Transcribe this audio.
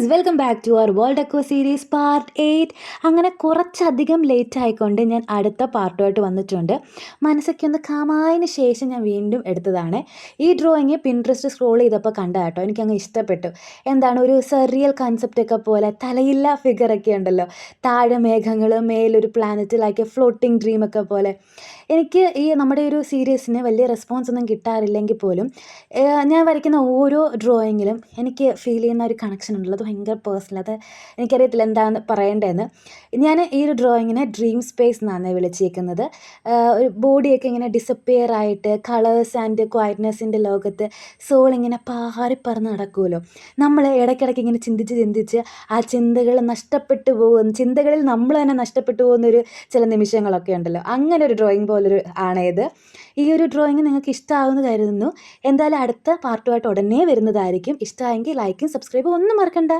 Guys, welcome back to our world echo series part 8. അങ്ങനെ കുറച്ചധികം late ആയിക്കൊണ്ട് ഞാൻ അടുത്ത പാർട്ടുമായിട്ട് വന്നിട്ടുണ്ട്. മനസ്സൊക്കെ ഒന്ന് കാമായതിന് ശേഷം ഞാൻ വീണ്ടും എടുത്തതാണ് ഈ ഡ്രോയിങ്. പിൻട്രസ്റ്റ് സ്ക്രോൾ ചെയ്തപ്പോൾ കണ്ട കേട്ടോ, എനിക്കങ്ങ് ഇഷ്ടപ്പെട്ടു. എന്താണ് ഒരു സെറിയൽ കൺസെപ്റ്റൊക്കെ പോലെ തലയില്ല ഫിഗറൊക്കെ ഉണ്ടല്ലോ, താഴെ മേഘങ്ങൾ, മേലൊരു പ്ലാനറ്റിലാക്കിയ ഫ്ലോട്ടിംഗ് ഡ്രീമൊക്കെ പോലെ. എനിക്ക് ഈ നമ്മുടെ ഒരു സീരീസിന് വലിയ റെസ്പോൺസ് ഒന്നും കിട്ടാറില്ലെങ്കിൽ പോലും ഞാൻ വരയ്ക്കുന്ന ഓരോ ഡ്രോയിങ്ങിലും എനിക്ക് ഫീൽ ചെയ്യുന്ന ഒരു കണക്ഷൻ ഉണ്ടല്ലോ, അത് ഭയങ്കര പേഴ്സണൽ. അത് എനിക്കറിയത്തില്ല എന്താണ് പറയേണ്ടതെന്ന്. ഞാൻ ഈ ഒരു ഡ്രോയിങ്ങിനെ ഡ്രീം സ്പേസ് എന്നാണ് വിളിച്ചേക്കുന്നത്. ഒരു ബോഡിയൊക്കെ ഇങ്ങനെ ഡിസപ്പിയർ ആയിട്ട് കളേഴ്സ് ആൻഡ് ക്വയറ്റ്നെസ്സിൻ്റെ ലോകത്ത് സോൾ ഇങ്ങനെ പാറിപ്പറന്ന് നടക്കുമല്ലോ. നമ്മൾ ഇടയ്ക്കിടയ്ക്ക് ഇങ്ങനെ ചിന്തിച്ച് ആ ചിന്തകൾ നഷ്ടപ്പെട്ടു പോകുന്ന, ചിന്തകളിൽ നമ്മൾ തന്നെ നഷ്ടപ്പെട്ടു പോകുന്നൊരു ചില നിമിഷങ്ങളൊക്കെ ഉണ്ടല്ലോ. അങ്ങനെ ഒരു ഡ്രോയിങ് പോലൊരു ആണേത്. ഈ ഒരു ഡ്രോയിങ് നിങ്ങൾക്ക് ഇഷ്ടമാകുമെന്ന് കരുതുന്നു. എന്തായാലും അടുത്ത പാർട്ടുമായിട്ട് ഉടനെ വരുന്നതായിരിക്കും. ഇഷ്ടമായെങ്കിൽ ലൈക്കും സബ്സ്ക്രൈബും ഒന്നും മറക്കണ്ട.